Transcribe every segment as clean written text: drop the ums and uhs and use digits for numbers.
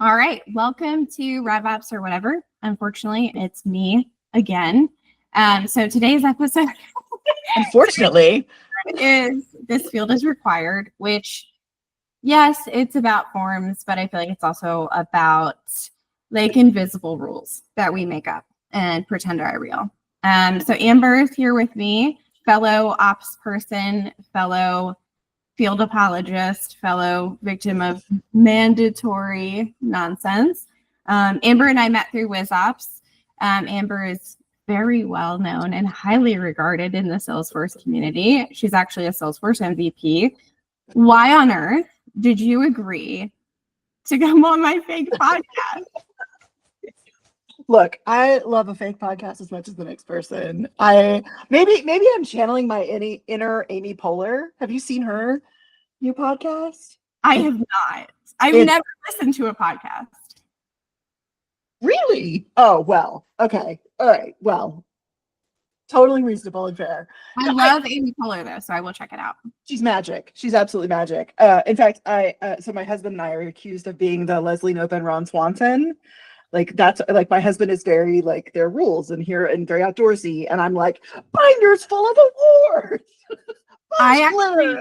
All right. Welcome to revops or whatever. Unfortunately, it's me again. So today's episode Unfortunately, is This Field is Required, which, yes, it's about forms, but I feel like it's also about like invisible rules that we make up and pretend are real. So Amber is here with me, fellow ops person, fellow field apologist, fellow victim of mandatory nonsense. Amber and I met through WizOps. Amber is very well known and highly regarded in the Salesforce community. She's actually a Salesforce MVP. Why on earth did you agree to come on my fake podcast? look, I love a fake podcast as much as the next person. Maybe I'm channeling my inner Amy Poehler. Have you seen her new podcast? I have not. I've never listened to a podcast. Really? Oh, well, okay. All right. Well, totally reasonable and fair. I love Amy Poehler though, so I will check it out. She's magic. She's absolutely magic. In fact, so my husband and I are accused of being the Leslie Knope and Ron Swanson. Like that's like my husband is very like their rules and very outdoorsy, and I'm like binders full of awards. I actually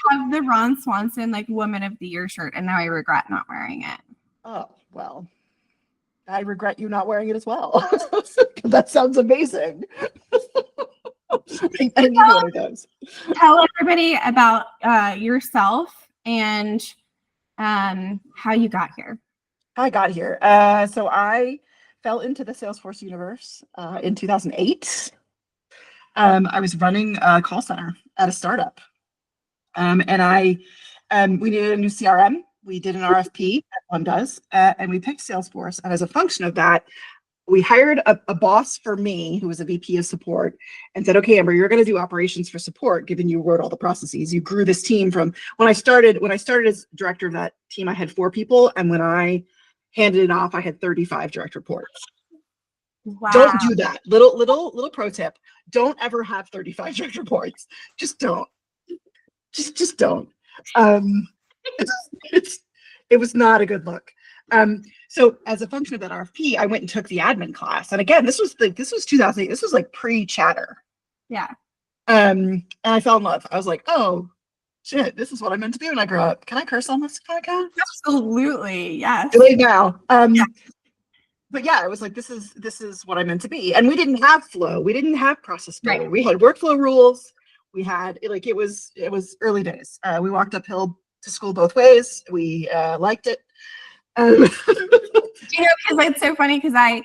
have the Ron Swanson like Woman of the Year shirt, and now I regret not wearing it. Oh well, I regret you not wearing it as well. That sounds amazing. I need one of those. Tell everybody about yourself and how you got here. I got here. So I fell into the Salesforce universe in 2008. I was running a call center at a startup. And we needed a new CRM. We did an RFP, everyone does, and we picked Salesforce. And as a function of that, we hired a boss for me who was a VP of support and said, okay, Amber, you're going to do operations for support, given you wrote all the processes. You grew this team from when I started as director of that team, I had 4 people. And when I handed it off, I had 35 direct reports. Wow. Don't do that. Little pro tip. Don't ever have 35 direct reports. Just don't. Just don't. It was not a good look. So as a function of that RFP, I went and took the admin class. And again, this was 2008. This was like pre-chatter. Yeah. And I fell in love. I was like, oh shit, this is what I meant to do when I grew up. Can I curse on this podcast? Absolutely. Yes. Really now. Yeah. But yeah, it was like, this is what I meant to be. And we didn't have flow. We didn't have process flow. Right. We had workflow rules. We had it was early days. We walked uphill to school both ways. We liked it. You know, because it's so funny because I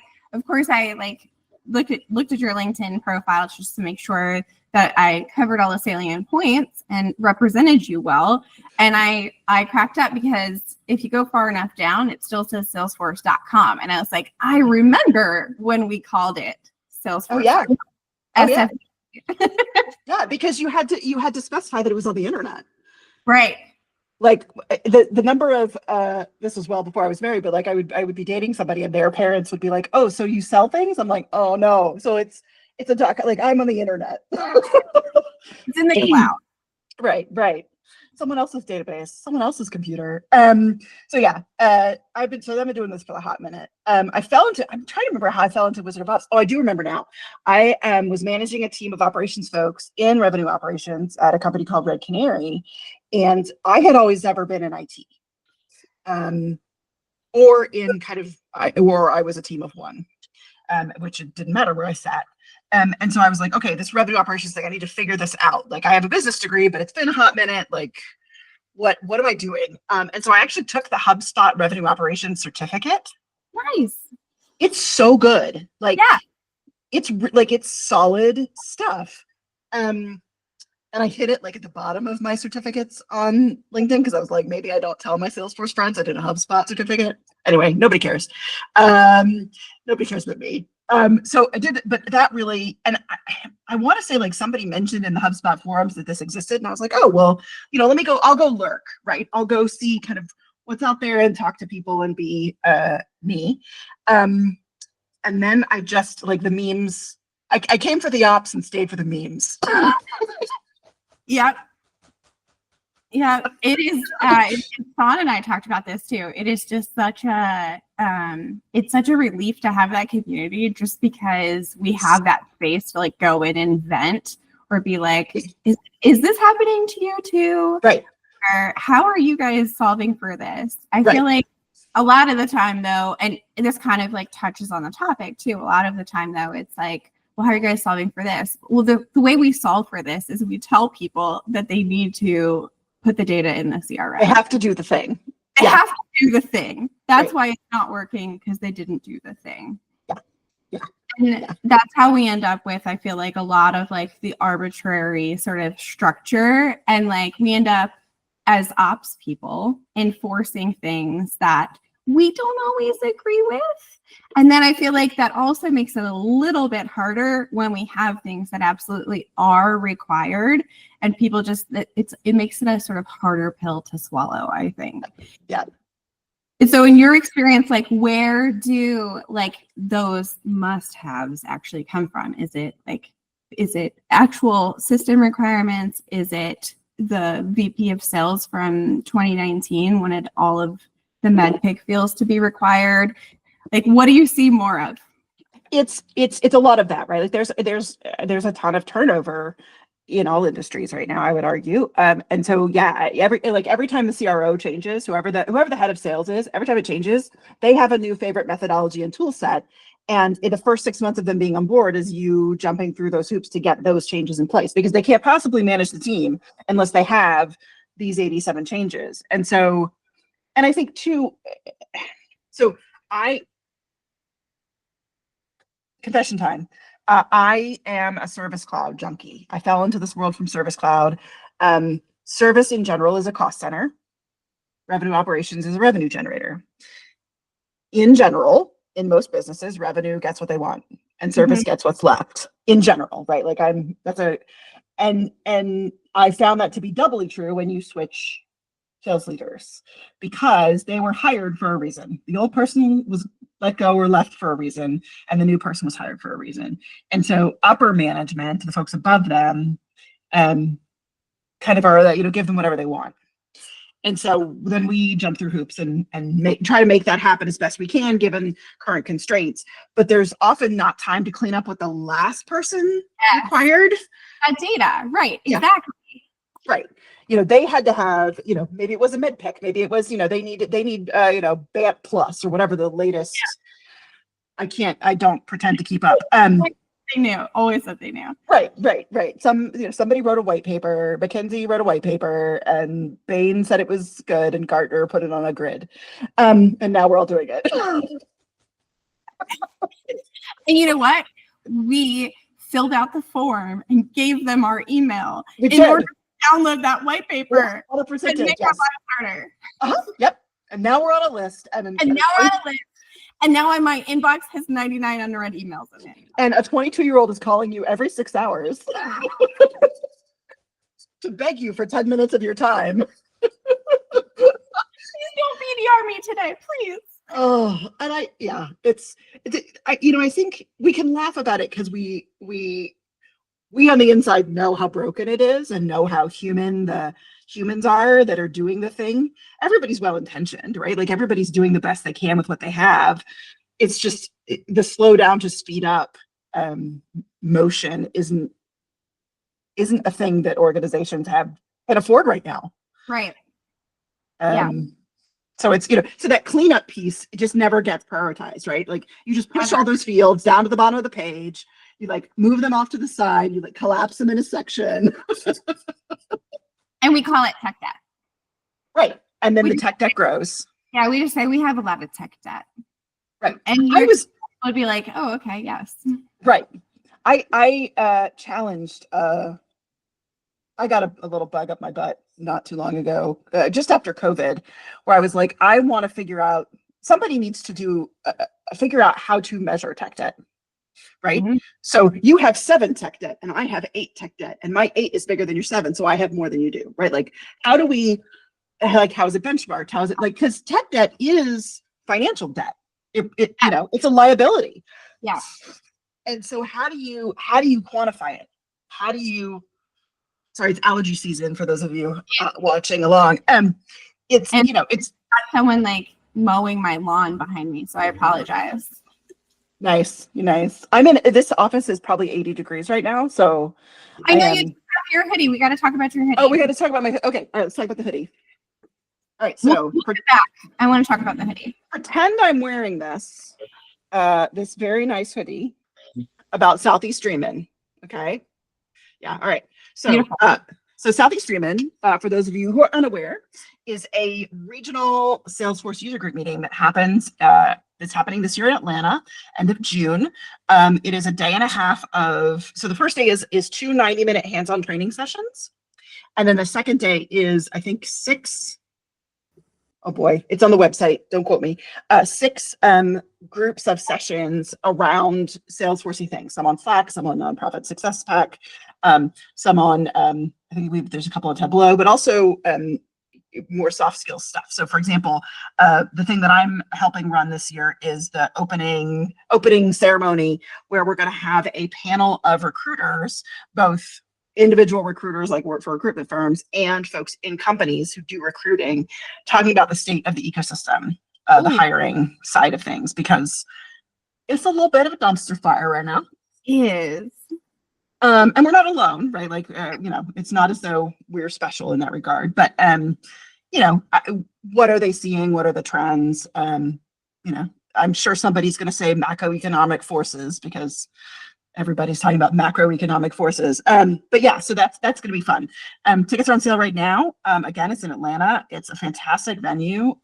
like looked at your LinkedIn profile just to make sure that I covered all the salient points and represented you well. And I cracked up because if you go far enough down, it still says salesforce.com. And I was like, I remember when we called it Salesforce. Oh yeah. SF. Yeah, because you had to specify that it was on the internet. Right. Like the number of this was well before I was married, but like I would be dating somebody and their parents would be like, oh, so you sell things? I'm like, oh no. So it's a doc, like I'm on the internet. It's in the cloud. Right. Someone else's database, someone else's computer. So yeah, I've been doing this for a hot minute. I'm trying to remember how I fell into Wizard of Ops. Oh, I do remember now. I was managing a team of operations folks in revenue operations at a company called Red Canary. And I had always never been in IT. Or I was a team of one, which it didn't matter where I sat. And so I was like, okay, this revenue operations thing, I need to figure this out. Like I have a business degree, but it's been a hot minute. Like, what am I doing? And so I actually took the HubSpot revenue operations certificate. Nice. It's so good. Like, yeah. It's solid stuff. And I hid it like at the bottom of my certificates on LinkedIn because I was like, maybe I don't tell my Salesforce friends I did a HubSpot certificate. Anyway, nobody cares. Nobody cares but me. So I did, but that really, and I want to say like somebody mentioned in the HubSpot forums that this existed, and I was like, oh well, I'll go lurk, right? I'll go see kind of what's out there and talk to people and be me. And then I just like the memes. I came for the ops and stayed for the memes. Yep. Yeah, it is. Sean and I talked about this too. It is just such a, it's such a relief to have that community, just because we have that space to like go in and vent or be like, is this happening to you too? Right. Or how are you guys solving for this? I Right. feel like a lot of the time though, and this kind of like touches on the topic too. A lot of the time though, it's like, well, how are you guys solving for this? Well, the way we solve for this is we tell people that they need to put the data in the CRM. They have to do the thing. They have to do the thing. That's Right. why it's not working, because they didn't do the thing. Yeah. And that's how we end up with, I feel like, a lot of like the arbitrary sort of structure. And like we end up as ops people enforcing things that we don't always agree with. And then I feel like that also makes it a little bit harder when we have things that absolutely are required, and people just, it makes it a sort of harder pill to swallow, I think. Yeah. And so in your experience, like where do like those must-haves actually come from? Is it actual system requirements? Is it the VP of sales from 2019 wanted all of the med pick fields to be required? Like, what do you see more of? It's a lot of that, right? Like there's a ton of turnover in all industries right now, I would argue. And so yeah, every time the CRO changes, whoever the head of sales is, every time it changes, they have a new favorite methodology and tool set. And in the first 6 months of them being on board is you jumping through those hoops to get those changes in place, because they can't possibly manage the team unless they have these 87 changes. And I think too, so confession time. I am a Service Cloud junkie. I fell into this world from Service Cloud. Service in general is a cost center. Revenue operations is a revenue generator. In general, in most businesses, revenue gets what they want and service gets what's left. In general, right? Like and I found that to be doubly true when you switch sales leaders, because they were hired for a reason. The old person was let go or left for a reason, and the new person was hired for a reason. And so upper management, the folks above them, kind of are that, give them whatever they want. And so then we jump through hoops and try to make that happen as best we can given current constraints. But there's often not time to clean up what the last person required. That data, right? Exactly. Right. They had to have, maybe it was a mid pick, maybe it was, they need BANT plus or whatever the latest. I don't pretend to keep up. They knew, always said they knew. Right. Somebody wrote a white paper, McKinsey wrote a white paper, and Bain said it was good, and Gartner put it on a grid. And now we're all doing it. And you know what? We filled out the form and gave them our email order to download that white paper. 100% and make our lives harder. Yep. And now we're on a list. And now we're on a list. And now my inbox has 99 unread emails in it. And a 22-year-old is calling you every 6 hours to beg you for 10 minutes of your time. Please don't BDR me today, please. Oh, and I think we can laugh about it because we on the inside know how broken it is and know how human the humans are that are doing the thing. Everybody's well-intentioned, right? Like everybody's doing the best they can with what they have. It's just the slow down to speed up motion isn't a thing that organizations can afford right now. Right. So it's, so that cleanup piece, it just never gets prioritized, right? Like you just push all those fields down to the bottom of the page. You like move them off to the side. You like collapse them in a section. And we call it tech debt. Right. And then the tech debt grows. Yeah. We just say we have a lot of tech debt. Right. And would be like, oh, okay. Yes. Right. I challenged, I got a little bug up my butt not too long ago, just after COVID, where I was like, I want to figure out, somebody needs to figure out how to measure tech debt, right? So you have 7 tech debt and I have 8 tech debt, and my 8 is bigger than your 7, so I have more than you do, right? Like, how do we, how is it benchmarked? How is it like, because tech debt is financial debt. It's a liability. Yeah. And so how do you quantify it? How do you Sorry, it's allergy season for those of you watching along. It's, And you know, it's someone like mowing my lawn behind me, so I apologize. nice. Nice. This office is probably 80 degrees right now. So I know you have your hoodie. We got to talk about your hoodie. Oh, we got to talk about okay. All right, let's talk about the hoodie. All right. So we'll get back. I want to talk about the hoodie. Pretend I'm wearing this very nice hoodie about Southeast Dreamin'. Okay. Yeah. All right. So, Southeast Dreamin', for those of you who are unaware, is a regional Salesforce user group meeting that happens. It's happening this year in Atlanta, end of June. It is a day and a half so the first day is 2 90-minute hands-on training sessions. And then the second day is, I think, 6. Oh boy, it's on the website. Don't quote me. 6 groups of sessions around Salesforcey things. Some on Slack, some on Nonprofit Success Pack, some on, I think there's a couple on Tableau, but also more soft skills stuff. So for example, the thing that I'm helping run this year is the opening ceremony, where we're going to have a panel of recruiters, both individual recruiters like work for recruitment firms and folks in companies who do recruiting, talking about the state of the ecosystem, the hiring side of things, because it's a little bit of a dumpster fire right now. It is. And we're not alone, right? Like, it's not as though we're special in that regard, but, what are they seeing? What are the trends? I'm sure somebody's going to say macroeconomic forces, because everybody's talking about macroeconomic forces. But yeah, so that's going to be fun. Tickets are on sale right now. Again, it's in Atlanta. It's a fantastic venue.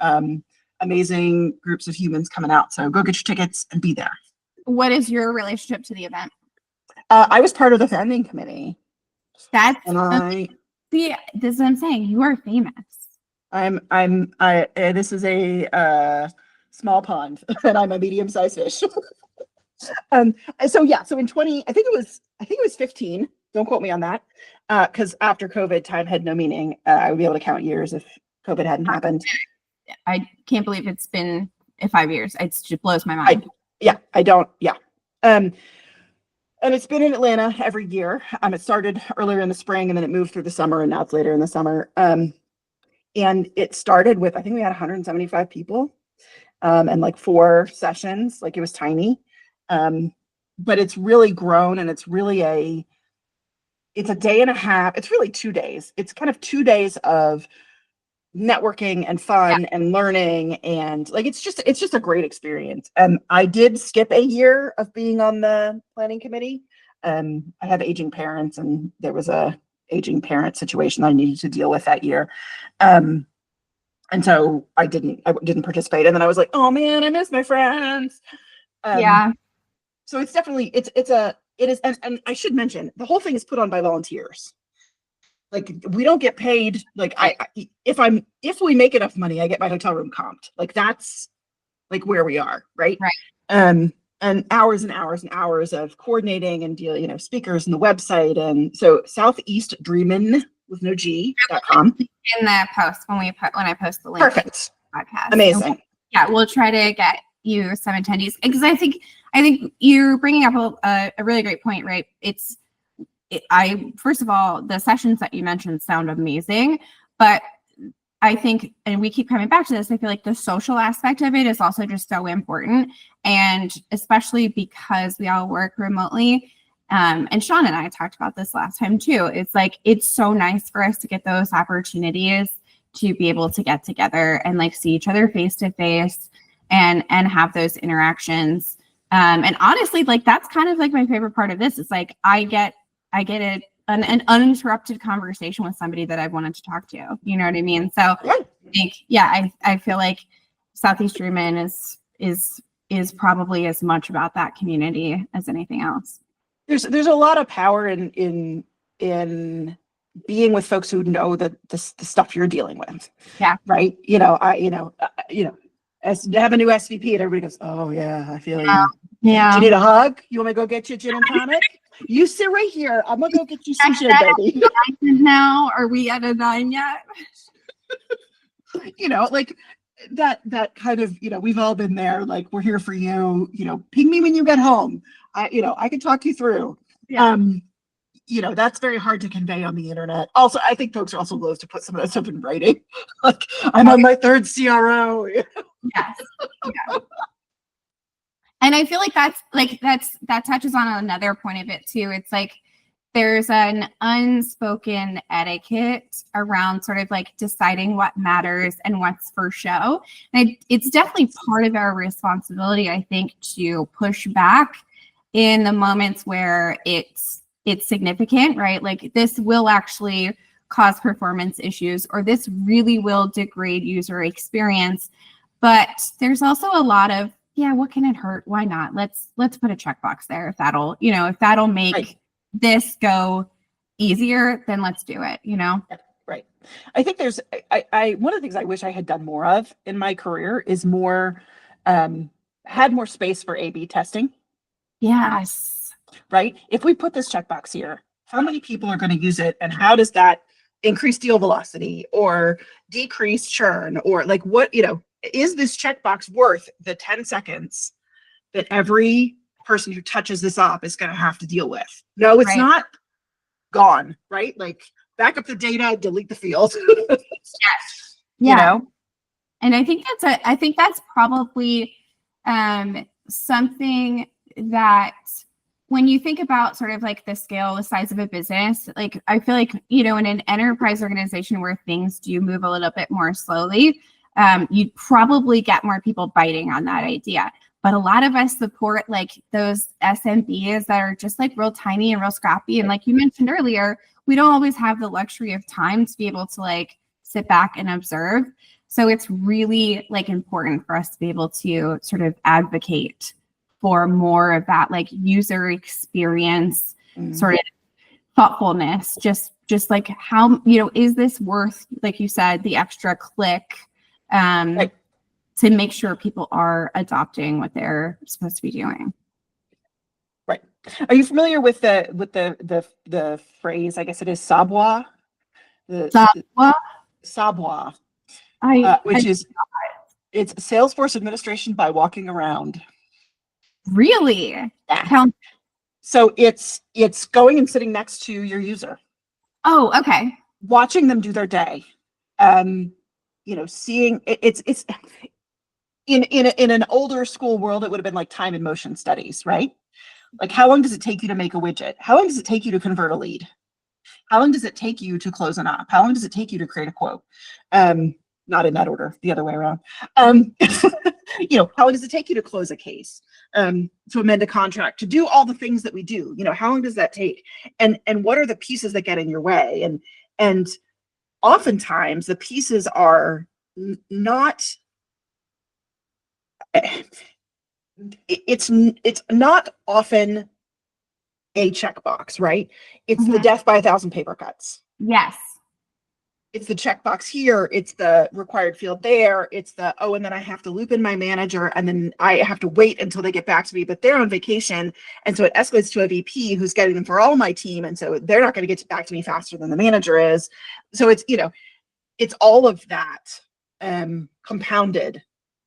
Amazing groups of humans coming out. So go get your tickets and be there. What is your relationship to the event? I was part of the funding committee. See, this is what I'm saying. You are famous. This is a small pond and I'm a medium-sized fish. So in 20, I think it was 15. Don't quote me on that. Because after COVID, time had no meaning. I would be able to count years if COVID hadn't happened. I can't believe it's been 5 years. It just blows my mind. And it's been in Atlanta every year. It started earlier in the spring and then it moved through the summer, and now it's later in the summer. And it started with, I think we had 175 people, and like 4 sessions. Like, it was tiny. But it's really grown, and it's a day and a half. It's really 2 days. It's kind of 2 days of networking and fun and learning, and like it's just a great experience. I did skip a year of being on the planning committee. I have aging parents, and there was a aging parent situation I needed to deal with that year. And so I didn't participate, and then I was like, oh man, I miss my friends. So it's definitely it is, and I should mention, the whole thing is put on by volunteers. Like, we don't get paid. Like, if we make enough money, I get my hotel room comped. Like, that's like where we are, right? Right. And hours and hours and hours of coordinating and dealing, speakers and the website. And so Southeast Dreamin' with no G.com. In the post when I post the link. Perfect. Podcast. Amazing. We'll try to get you some attendees, because I think you're bringing up a really great point, right? First of all, the sessions that you mentioned sound amazing, but I think, and we keep coming back to this, I feel like the social aspect of it is also just so important. And especially because we all work remotely. And Sean and I talked about this last time too. It's like, it's so nice for us to get those opportunities to be able to get together and like see each other face to face and have those interactions. And honestly, like, that's kind of like my favorite part of this. It's like, I get an uninterrupted conversation with somebody that I've wanted to talk to. You know what I mean? So I think, I feel like Southeast Dreamin' is probably as much about that community as anything else. There's a lot of power in being with folks who know the stuff you're dealing with. Yeah. Right. As to have a new SVP and everybody goes, oh yeah, I feel you. Yeah. Do you need a hug? You want me to go get you a gin and tonic? You sit right here. I'm gonna go get you some gin, baby. Now, are we at a 9 yet? Like that kind of, we've all been there. Like, we're here for you. Ping me when you get home. I can talk you through. Yeah. that's very hard to convey on the internet. Also, I think folks are also loath to put some of that stuff in writing. Like, I'm on my third CRO. Yes. Yeah. And I feel like that touches on another point of it too. It's like there's an unspoken etiquette around sort of like deciding what matters and what's for show. And it's definitely part of our responsibility, I think, to push back in the moments where it's significant, right? Like this will actually cause performance issues, or this really will degrade user experience. But there's also a lot of, yeah, what can it hurt? Why not? Let's put a checkbox there. If that'll make Right. this go easier, then let's do it, Right. I think there's I one of the things I wish I had done more of in my career is had more space for A/B testing. Yes. Right. If we put this checkbox here, how many people are going to use it, and how does that increase deal velocity or decrease churn, or like what, is this checkbox worth the 10 seconds that every person who touches this op is going to have to deal with? No, it's Right. not. Gone, right? Like back up the data, delete the field. Yes. Yeah. And I think that's probably something that when you think about sort of like the scale, the size of a business, like I feel like, in an enterprise organization where things do move a little bit more slowly, you'd probably get more people biting on that idea. But a lot of us support like those SMBs that are just like real tiny and real scrappy. And like you mentioned earlier, we don't always have the luxury of time to be able to like sit back and observe. So it's really like important for us to be able to sort of advocate for more of that like user experience, sort of thoughtfulness, just like how, is this worth, like you said, the extra click, Right. to make sure people are adopting what they're supposed to be doing. Right. Are you familiar with the phrase, I guess it is savoir? Savoir, which is it's Salesforce administration by walking around. Really? Yeah. So it's going and sitting next to your user. Oh, okay. Watching them do their day. Seeing it's in an older school world, it would have been like time and motion studies, right? Like, how long does it take you to make a widget? How long does it take you to convert a lead? How long does it take you to close an op? How long does it take you to create a quote? Not in that order, the other way around. How long does it take you to close a case? To amend a contract, to do all the things that we do? How long does that take? And what are the pieces that get in your way? And oftentimes the pieces are not. It's not often a checkbox, right? It's the death by 1,000 paper cuts. Yes. It's the checkbox here. It's the required field there. It's the, and then I have to loop in my manager, and then I have to wait until they get back to me, but they're on vacation. And so it escalates to a VP who's getting them for all my team. And so they're not going to get back to me faster than the manager is. So it's, it's all of that compounded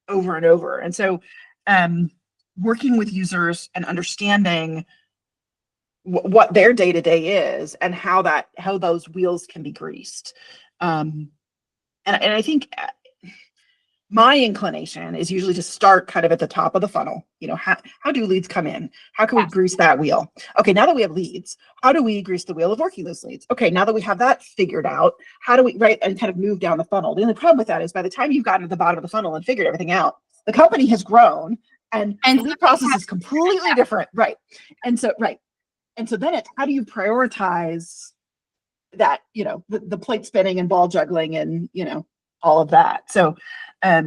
over and over. And so working with users and understanding what their day-to-day is and how those wheels can be greased. And I think my inclination is usually to start kind of at the top of the funnel. How do leads come in? How can we grease that wheel? Okay, now that we have leads, how do we grease the wheel of working those leads? Okay, now that we have that figured out, how do we, right, and kind of move down the funnel? The only problem with that is by the time you've gotten to the bottom of the funnel and figured everything out, the company has grown and the lead process is completely different. Right. And so then it's, how do you prioritize that, the plate spinning and ball juggling and, all of that. So I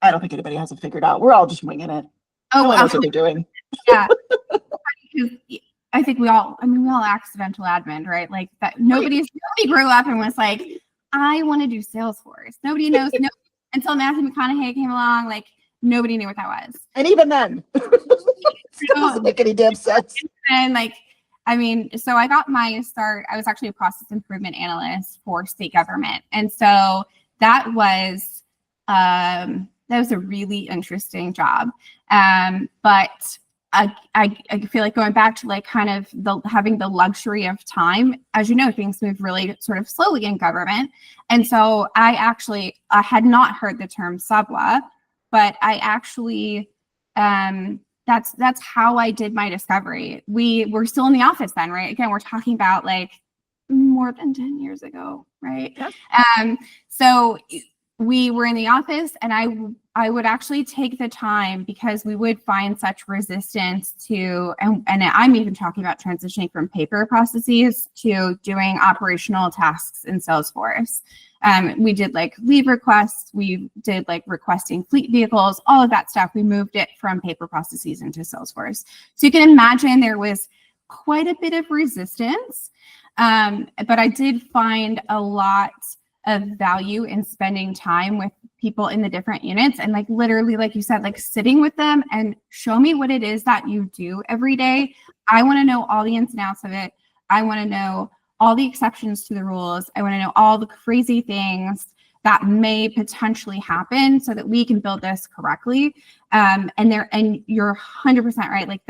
don't think anybody has it figured out. We're all just winging it. Oh, no one knows what they're doing. Yeah. I think we all accidental admin, right? Like that nobody grew up and was like, I want to do Salesforce. Nobody knows until Matthew McConaughey came along, like nobody knew what that was. And even then, it doesn't make any damn sense. And so I got my start. I was actually a process improvement analyst for state government. And so that was a really interesting job. But I feel like going back to like kind of having the luxury of time, as you know, things move really sort of slowly in government. And so I had not heard the term subwa, but I actually, that's how I did my discovery. We were still in the office then, right? Again, we're talking about like more than 10 years ago, right? Yeah. So we were in the office, and I would actually take the time, because we would find such resistance to, and I'm even talking about transitioning from paper processes to doing operational tasks in Salesforce. We did like leave requests, we did like requesting fleet vehicles, all of that stuff. We moved it from paper processes into Salesforce. So you can imagine there was quite a bit of resistance, but I did find a lot of value in spending time with people in the different units, and like literally, like you said, like sitting with them and show me what it is that you do every day. I want to know all the ins and outs of it. I want to know all the exceptions to the rules. I want to know all the crazy things that may potentially happen so that we can build this correctly. And you're 100% right. Like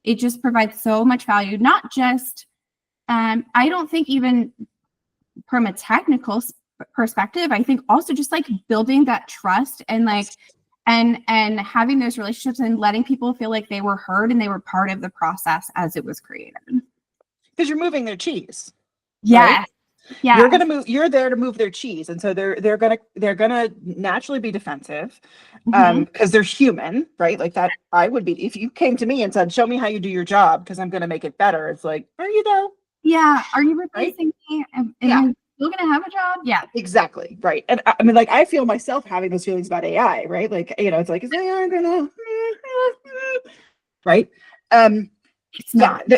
it just provides so much value, not just, I don't think even from a technical perspective, I think also just like building that trust and like and having those relationships and letting people feel like they were heard and they were part of the process as it was created. Because you're moving their cheese. Yeah. Right? Yeah. You're there to move their cheese. And so they're gonna naturally be defensive. Mm-hmm. Because they're human, right? Like that, I would be if you came to me and said, show me how you do your job because I'm gonna make it better. It's like, are you though? Yeah. Are you replacing right? me? Am Yeah. I still gonna have a job? Yeah. Exactly. Right. And I mean, like, I feel myself having those feelings about AI, right? Like, it's like, is AI gonna, right? It's not. Yeah,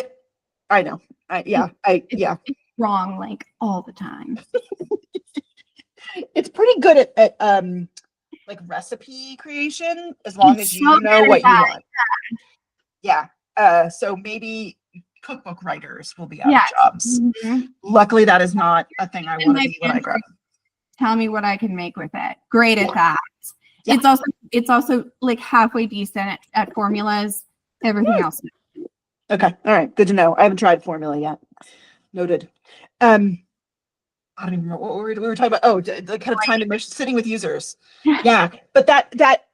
I know. It's wrong like all the time. It's pretty good at like recipe creation, as long as you know what you want. Yeah. So maybe cookbook writers will be out of jobs. Mm-hmm. Luckily, that is not a thing I want to be when I grow up. Tell me what I can make with it. Great at that. Yeah. It's also like halfway decent at formulas. Everything else. Okay. All right. Good to know. I haven't tried formula yet. Noted. I don't even know what we were talking about. Oh, the kind of time immersion, sitting with users. Yeah. But that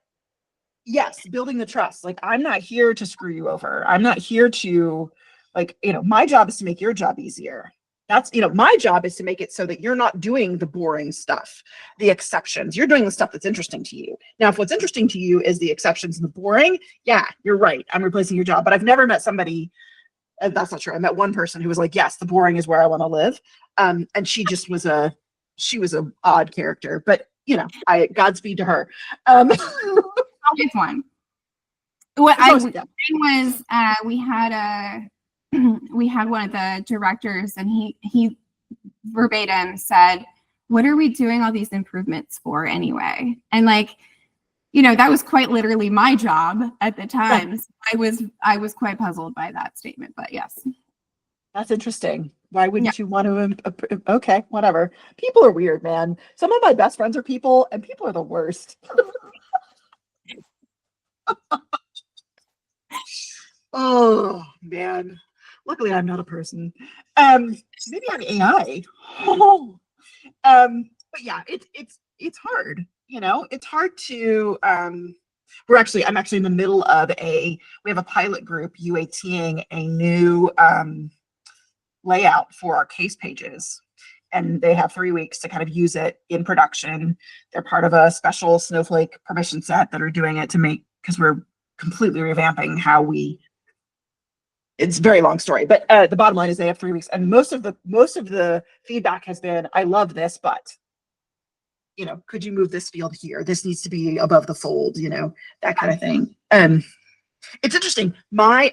yes, building the trust. Like, I'm not here to screw you over. I'm not here to, like, my job is to make your job easier. That's, my job is to make it so that you're not doing the boring stuff, the exceptions. You're doing the stuff that's interesting to you. Now, if what's interesting to you is the exceptions and the boring, yeah, you're right. I'm replacing your job. But I've never met somebody, that's not true. I met one person who was like, yes, the boring is where I want to live. And she just was she was an odd character, but Godspeed to her. Always one. What we had one of the directors, and he verbatim said, "What are we doing all these improvements for anyway?" And like, that was quite literally my job at the time. So I was quite puzzled by that statement, but yes. That's interesting. Why wouldn't you want to? Okay, whatever. People are weird, man. Some of my best friends are people, and people are the worst. Oh man. Luckily, I'm not a person. Maybe I'm AI. Oh. But yeah, it's hard. It's hard to. I'm actually in the middle of we have a pilot group UATing a new layout for our case pages, and they have 3 weeks to kind of use it in production. They're part of a special Snowflake permission set that are doing it because we're completely revamping how it's a very long story, but the bottom line is they have 3 weeks, and most of the feedback has been, I love this, but could you move this field here? This needs to be above the fold, that kind of thing. It's interesting. My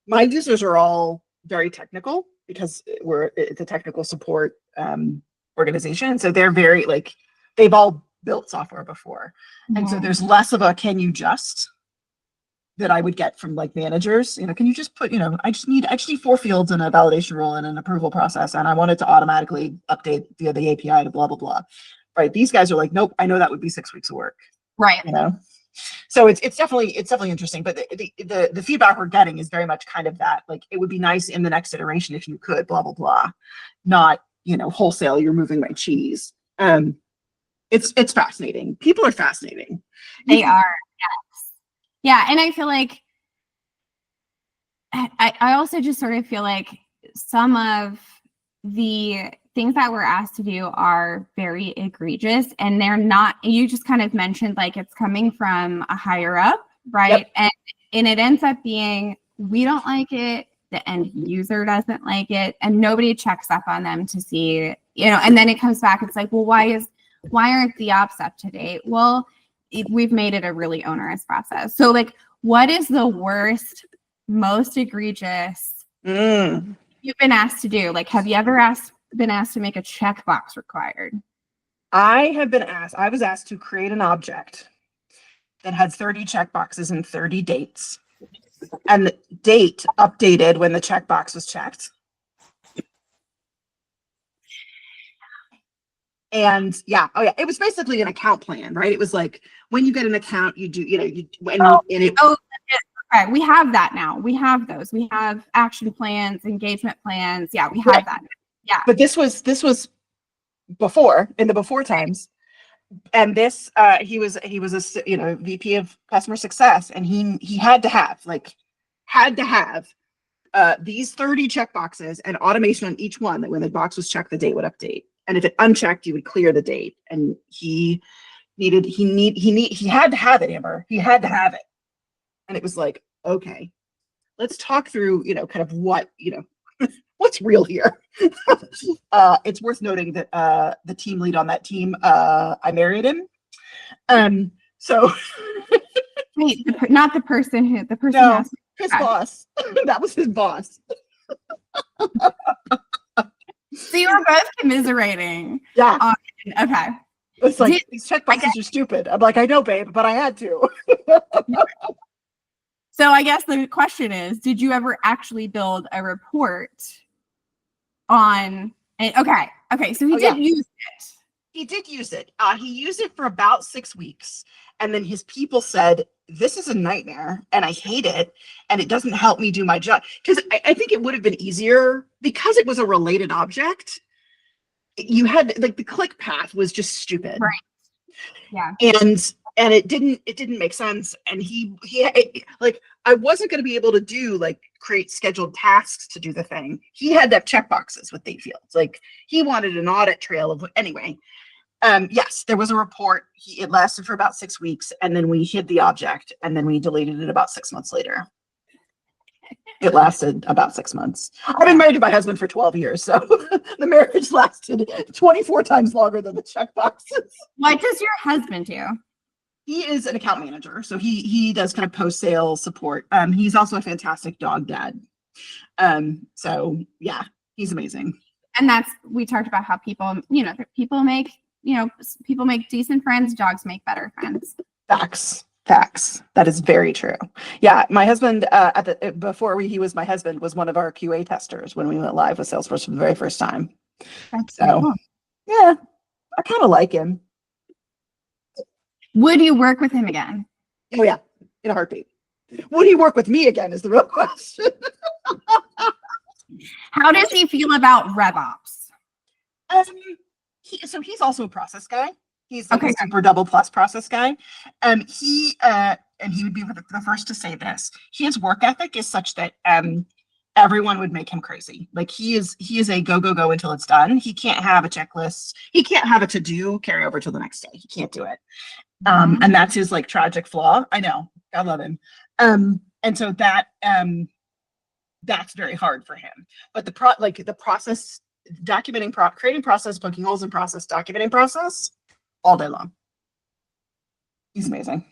users are all very technical because it's a technical support organization. So they're very they've all built software before. And so there's less of a, can you just, that I would get from managers, can you just put, I just need 4 fields in a validation rule and an approval process. And I want it to automatically update the API to blah, blah, blah. Right. These guys are like, nope, I know that would be 6 weeks of work. Right. So it's definitely interesting. But the feedback we're getting is very much kind of that, like, it would be nice in the next iteration if you could, blah blah blah, not, wholesale, you're moving my cheese. It's fascinating. People are fascinating. They are. Yes. Yeah. And I feel like I also just sort of feel like some of the things that we're asked to do are very egregious, and they're not, you just kind of mentioned, like, it's coming from a higher up, right? Yep. And it ends up being, we don't like it, the end user doesn't like it, and nobody checks up on them to see, and then it comes back, it's like, well, why aren't the ops up to date? Well, we've made it a really onerous process. So, like, what is the worst, most egregious you've been asked to do? Like, have you ever been asked to make a checkbox required? I was asked to create an object that had 30 checkboxes and 30 dates, and the date updated when the checkbox was checked. And it was basically an account plan, right? It was like, when you get an account, you do, Okay, we have that now. We have those. We have action plans, engagement plans. Yeah, we have that. Yeah. But this was in the before times. And this, he was a VP of customer success, and he had to have these 30 checkboxes and automation on each one, that when the box was checked, the date would update. And if it unchecked, you would clear the date. And he had to have it, Amber. He had to have it. And it was like, okay, let's talk through, kind of what, what's real here. It's worth noting that the team lead on that team, I married him. So Wait, not the person no, his boss. That was his boss. So you were both commiserating. Yeah. Okay. It's like, these checkboxes are stupid. I'm like, I know, babe, but I had to. So I guess the question is, did you ever actually build a report on it? Okay. So he did use it. He did use it. He used it for about 6 weeks. And then his people said, this is a nightmare and I hate it. And it doesn't help me do my job. Because I think it would have been easier, because it was a related object. You had, like, the click path was just stupid. Right. Yeah. And it didn't make sense. And he like, I wasn't going to be able to do, like, create scheduled tasks to do the thing. He had to have checkboxes with date fields. Like, he wanted an audit trail of, anyway. Yes, there was a report. It lasted for about 6 weeks, and then we hid the object, and then we deleted it about 6 months later. It lasted about 6 months. I've been married to my husband for 12 years, so the marriage lasted 24 times longer than the checkboxes. What does your husband do? He is an account manager, so he does kind of post-sale support. He's also a fantastic dog dad. So yeah, he's amazing. And we talked about how people make decent friends, dogs make better friends. Facts. That is very true. Yeah, my husband, he was my husband, was one of our QA testers when we went live with Salesforce for the very first time. That's so cool. Yeah, I kind of like him. Would you work with him again? Oh yeah, in a heartbeat. Would he work with me again is the real question. How does he feel about revops? So he's also a process guy. He's like a super double plus process guy. He would be the first to say this. His work ethic is such that everyone would make him crazy. Like, he is a go until it's done. He can't have a checklist. He can't have a to-do carry over till the next day. He can't do it. And that's his, like, tragic flaw. I know. I love him. And so that's very hard for him. But the process, documenting, creating process, poking holes in process, documenting process, all day long. He's amazing.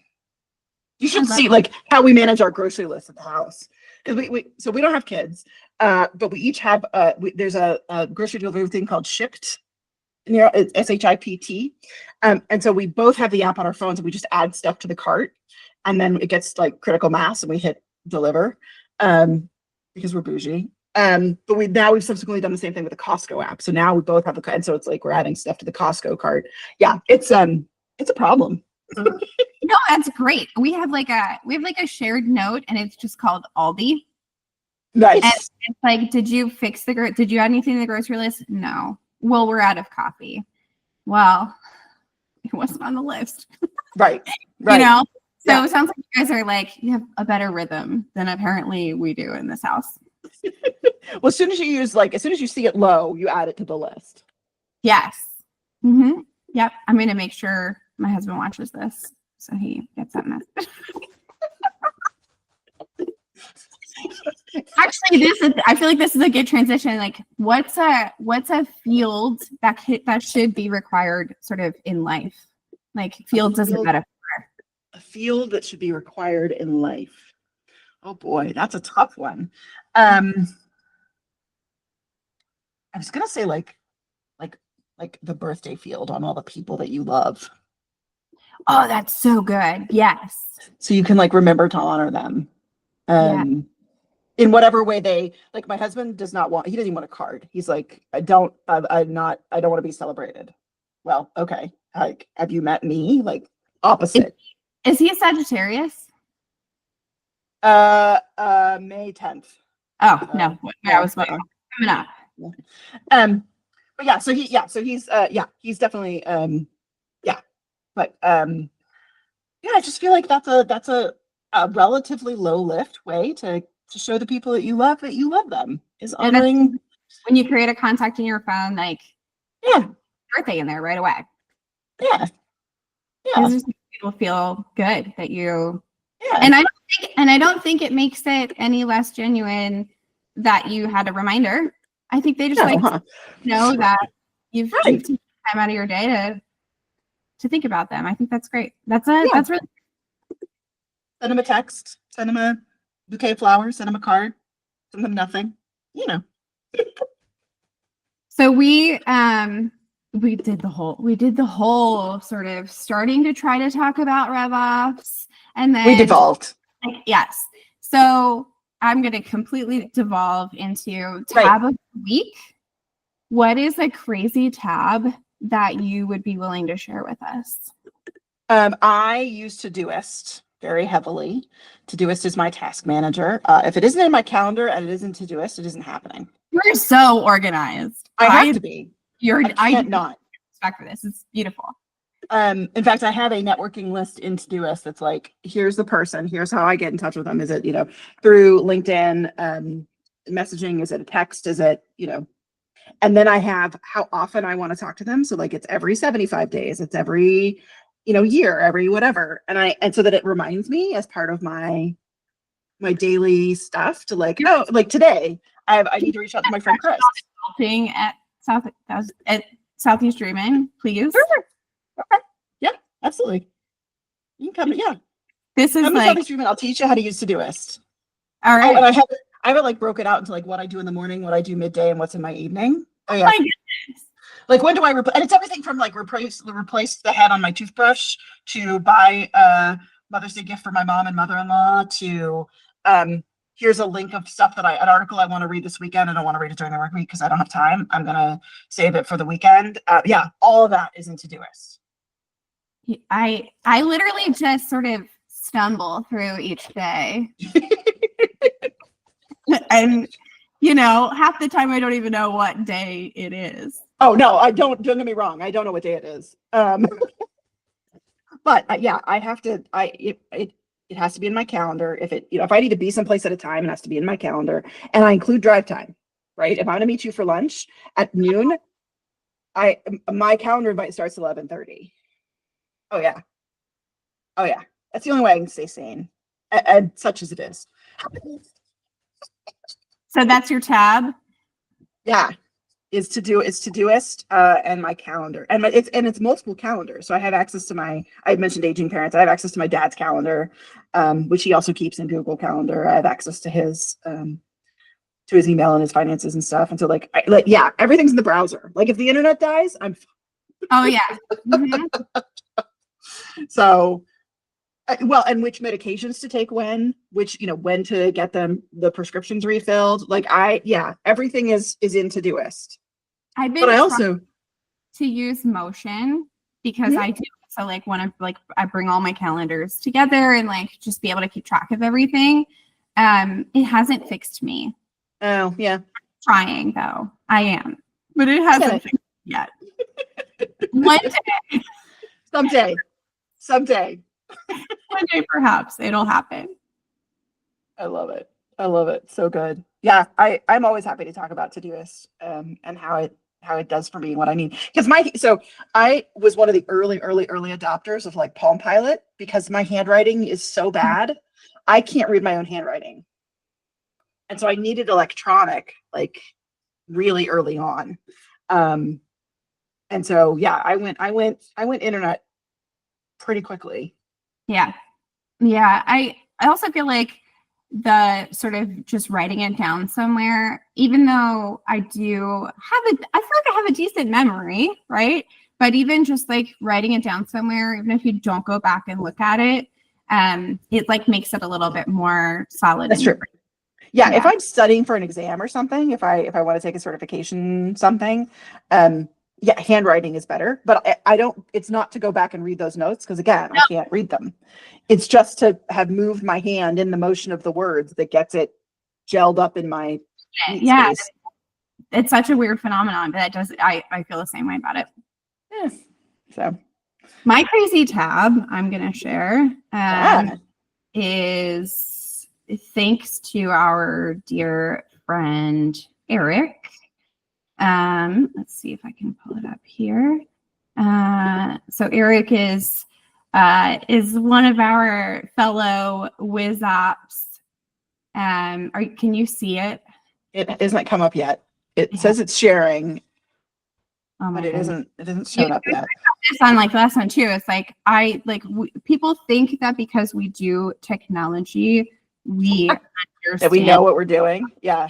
You should see, like, how we manage our grocery list at the house. Because we don't have kids, but we each have there's a grocery delivery thing called Shipt, SHIPT, and so we both have the app on our phones, and we just add stuff to the cart, and then it gets, like, critical mass, and we hit deliver, because we're bougie. But we've subsequently done the same thing with the Costco app. So now we both have and so it's like we're adding stuff to the Costco cart. Yeah, it's a problem. No, that's great. We have like a shared note, and it's just called Aldi. Nice. And it's like, did you add anything to the grocery list? No. Well, we're out of coffee. Well, it wasn't on the list. Right. You know? So Yeah. it sounds like you guys are like, you have a better rhythm than apparently we do in this house. Well, as soon as you see it low, you add it to the list. Yes. Mm-hmm. Yep. I'm going to make sure my husband watches this so he gets that message. Actually, I feel like this is a good transition. Like, what's a field that should be required sort of in life? Like, fields as a metaphor. A field that should be required in life. Oh boy, that's a tough one. I was gonna say like the birthday field on all the people that you love. Oh, that's so good. Yes. So you can like remember to honor them. In whatever way they like. My husband he doesn't even want a card. He's like, I don't want to be celebrated. Well, okay. Like, have you met me? Like, opposite. Is he a Sagittarius? May 10th. Oh, no. I was coming up. But yeah, so he's definitely but I just feel like that's a relatively low lift way to show the people that you love them, is honoring. When you create a contact in your phone, like, birthday in there right away. Yeah. People feel good that you. Yeah. And I don't think it makes it any less genuine that you had a reminder. I think they just know that you've taken time out of your day to think about them. I think that's great. That's really. Send them a text. Send them a bouquet of flowers. Send them a card. Send them nothing. So we did the whole sort of starting to try to talk about revops, and then we devolved. Yes. So I'm going to completely devolve into tab of the week. What is a crazy tab that you would be willing to share with us? I use Todoist very heavily. Todoist is my task manager. If it isn't in my calendar and it isn't Todoist, it isn't happening. You're so organized. I have to be. I can't not. Respect for this. It's beautiful. In fact, I have a networking list in Todoist that's like, here's the person, here's how I get in touch with them. Is it, through LinkedIn, messaging? Is it a text? Is it, and then I have how often I want to talk to them. So like, it's every 75 days, it's every, year, every whatever. And so that it reminds me as part of my daily stuff to like, like today, I need to reach out to my friend Chris. Consulting at Southeast Dreaming, please. Sure. Okay. Yeah, absolutely. You can come. Yeah. This is like Southeast Dreaming. I'll teach you how to use Todoist. All right. Oh, and I have it like broken out into like what I do in the morning, what I do midday, and what's in my evening. Oh yeah. My goodness. Like, when do I replace? And it's everything from like replace the head on my toothbrush to buy Mother's Day gift for my mom and mother-in-law to here's a link of stuff an article I want to read this weekend. I don't want to read it during the work week because I don't have time. I'm gonna save it for the weekend. All of that is in Todoist. I literally just sort of stumble through each day. And half the time I don't even know what day it is. Oh no, I don't get me wrong. I don't know what day it is. But I have to, it has to be in my calendar. If I need to be someplace at a time, it has to be in my calendar. And I include drive time, right? If I'm going to meet you for lunch at noon, my calendar invite starts at 11:30. Oh yeah. That's the only way I can stay sane, and such as it is. So that's your tab? Yeah. It's Todoist and my calendar. And it's multiple calendars. So I have access to I mentioned aging parents. I have access to my dad's calendar, which he also keeps in Google Calendar. I have access to his email and his finances and stuff. And so everything's in the browser. Like, if the internet dies, I'm Oh yeah. Mm-hmm. So and which medications to take when to get the prescriptions refilled. Like, everything is in Todoist. I've been trying to use Motion because I do So like I bring all my calendars together and like just be able to keep track of everything. It hasn't fixed me. Oh, yeah. I'm trying though. I am, but it hasn't fixed me yet. One day. Someday. One day perhaps it'll happen. I love it. I love it. So good. Yeah, I'm always happy to talk about Todoist and how it does for me what I need. Because I was one of the early adopters of like Palm Pilot because my handwriting is so bad. I can't read my own handwriting. And so I needed electronic like really early on. And so yeah, I went internet pretty quickly. Yeah. Yeah. I also feel like the sort of just writing it down somewhere, even though I feel like I have a decent memory, right? But even just like writing it down somewhere, even if you don't go back and look at it, it like makes it a little bit more solid. That's true. Yeah, if I'm studying for an exam or something, if I want to take a certification something, yeah, handwriting is better. But I don't. It's not to go back and read those notes because again, I can't read them. It's just to have moved my hand in the motion of the words that gets it gelled up in my space. It's such a weird phenomenon, but I feel the same way about it. Yeah. So my crazy tab I'm gonna share is thanks to our dear friend Eric. Let's see if I can pull it up here. So Eric is one of our fellow revops. Can you see it? It isn't come up yet. It says it's sharing, but it goodness. isn't shown up yet. This on like last one too. It's like people think that because we do technology, we understand that we know what we're doing. Yeah.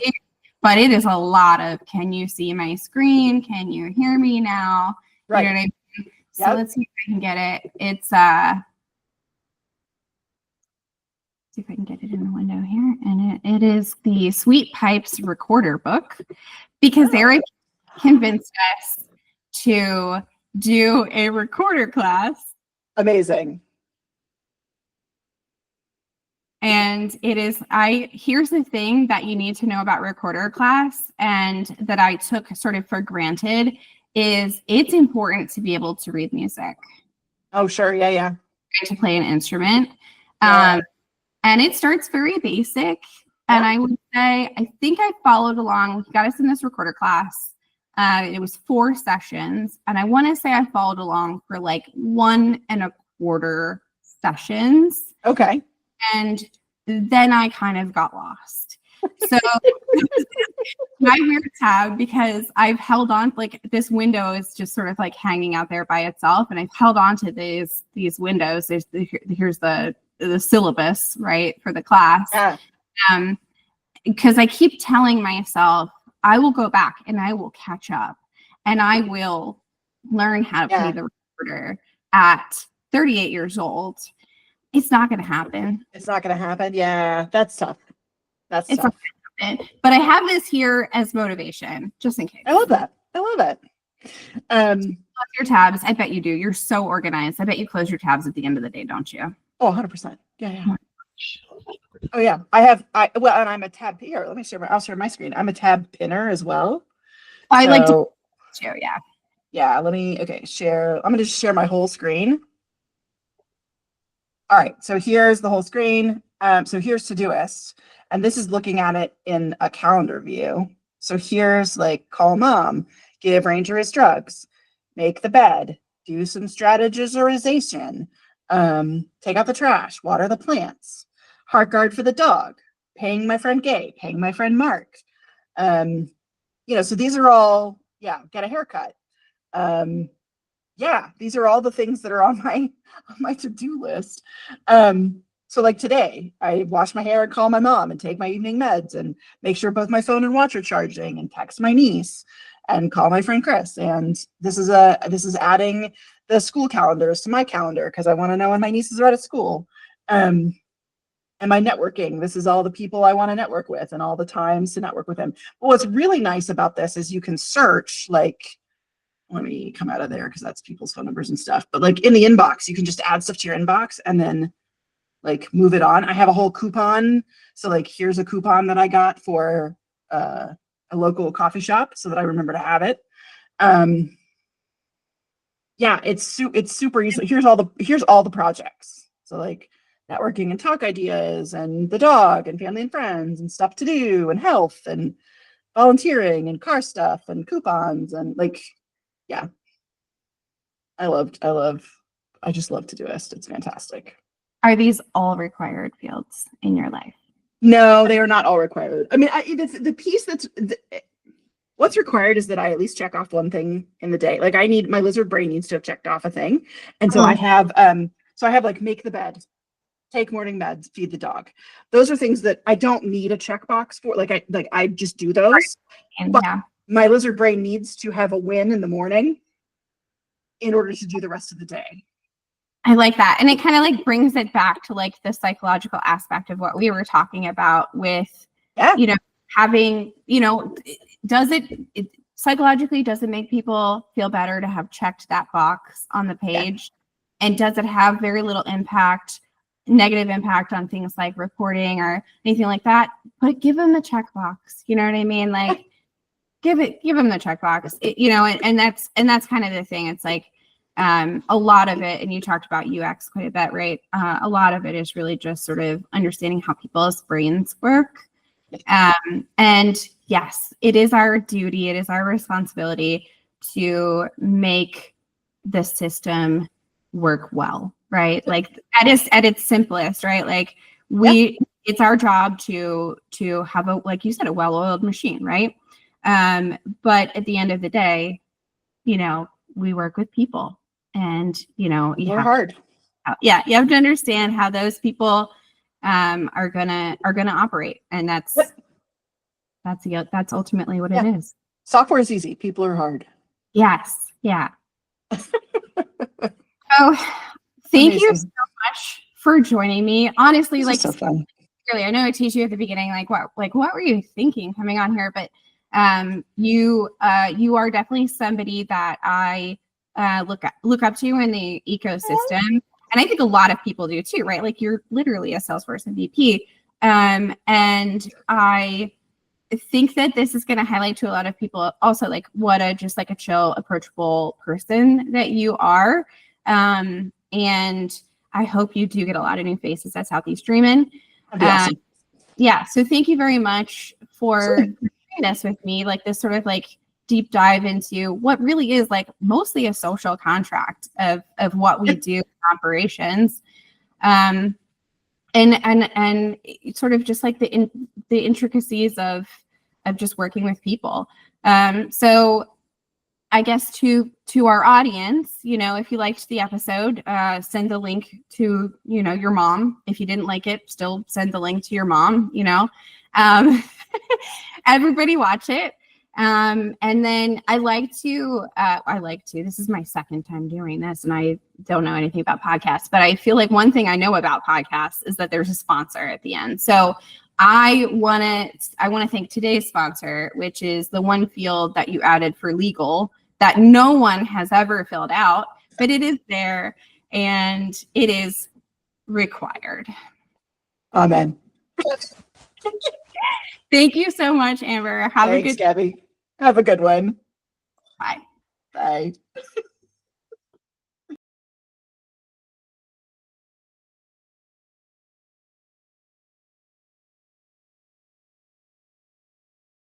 But it is a lot of, can you see my screen? Can you hear me now? Right. You know what I mean? So let's see if I can get it. It's see if I can get it in the window here. And it is the Sweet Pipes recorder book because Eric convinced us to do a recorder class. Amazing. And here's the thing that you need to know about recorder class and that I took sort of for granted is it's important to be able to read music. Oh, sure. Yeah, yeah. To play an instrument. Yeah. And it starts very basic. And I would say, I think I followed along. He got us in this recorder class. It was 4 sessions. And I want to say I followed along for like 1.25 sessions. Okay. And then I kind of got lost. So my weird tab, because I've held on, like this window is just sort of like hanging out there by itself. And I've held on to these windows. Here's the syllabus, right, for the class. Yeah. Because I keep telling myself, I will go back and I will catch up and I will learn how to play the recorder at 38 years old. It's not going to happen. It's not going to happen. Yeah, that's tough. That's tough. But I have this here as motivation, just in case. I love that. I love it. Your tabs. I bet you do. You're so organized. I bet you close your tabs at the end of the day, don't you? Oh, 100%. Yeah. Oh yeah. And I'm a tab here. I'll share my screen. I'm a tab pinner as well. I like to share. Yeah. Yeah. Share. I'm going to share my whole screen. All right, so here's the whole screen. So here's Todoist, and this is looking at it in a calendar view. So here's like call mom, give Ranger his drugs, make the bed, do some strategization, take out the trash, water the plants, heart guard for the dog, paying my friend Gabe, paying my friend Mark. So these are all, get a haircut. These are all the things that are on my to-do list. So like today, I wash my hair and call my mom and take my evening meds and make sure both my phone and watch are charging and text my niece and call my friend Chris. And this is adding the school calendars to my calendar because I want to know when my nieces are out of school. And my networking, this is all the people I want to network with and all the times to network with them. But what's really nice about this is you can search like let me come out of there because that's people's phone numbers and stuff. But like in the inbox, you can just add stuff to your inbox and then like move it on. I have a whole coupon. So like here's a coupon that I got for a local coffee shop so that I remember to have it. Yeah, it's super easy. Here's all the projects. So like networking and talk ideas and the dog and family and friends and stuff to do and health and volunteering and car stuff and coupons and like, yeah. I just love Todoist. It's fantastic. Are these all required fields in your life? No, they are not all required. I mean, the piece what's required is that I at least check off one thing in the day. Like my lizard brain needs to have checked off a thing. And so I have like make the bed, take morning meds, feed the dog. Those are things that I don't need a checkbox for. I just do those. And But yeah, my lizard brain needs to have a win in the morning in order to do the rest of the day. I like that. And it kind of like brings it back to like the psychological aspect of what we were talking about with, having, does it psychologically, does it make people feel better to have checked that box on the page? Yeah. And does it have very little negative impact on things like reporting or anything like that? But give them the checkbox. You know what I mean? Like give them the checkbox, and that's kind of the thing. It's like, a lot of it, and you talked about UX quite a bit, right? A lot of it is really just sort of understanding how people's brains work. And yes, it is our duty, it is our responsibility to make the system work well, right? Like at its simplest, right? Like it's our job to have like you said, a well-oiled machine, right? But at the end of the day, we work with people. And We're hard. You have to understand how those people are gonna operate, and that's ultimately what it is. Software is easy. People are hard. Yes. Yeah. Oh, thank you so much for joining me. Honestly, this is so fun. Really, I know I teased you at the beginning, what were you thinking coming on here? But you are definitely somebody that I look up to in the ecosystem, and I think a lot of people do too, right? Like you're literally a Salesforce MVP, and I think that this is going to highlight to a lot of people also like what a chill, approachable person that you are, and I hope you do get a lot of new faces at Southeast Dreamin'. Awesome. Yeah, so thank you very much for doing this with me, like this sort of like deep dive into what really is like mostly a social contract of what we do in operations, and sort of just like the intricacies of just working with people. So I guess to our audience, if you liked the episode, send the link to your mom. If you didn't like it, still send the link to your mom. Everybody watch it. And then I like to, this is my second time doing this and I don't know anything about podcasts, but I feel like one thing I know about podcasts is that there's a sponsor at the end. So I want to thank today's sponsor, which is the one field that you added for legal that no one has ever filled out, but it is there and it is required. Amen. Thank you so much, Amber. Thanks, Gabby. Have a good one. Bye. Bye.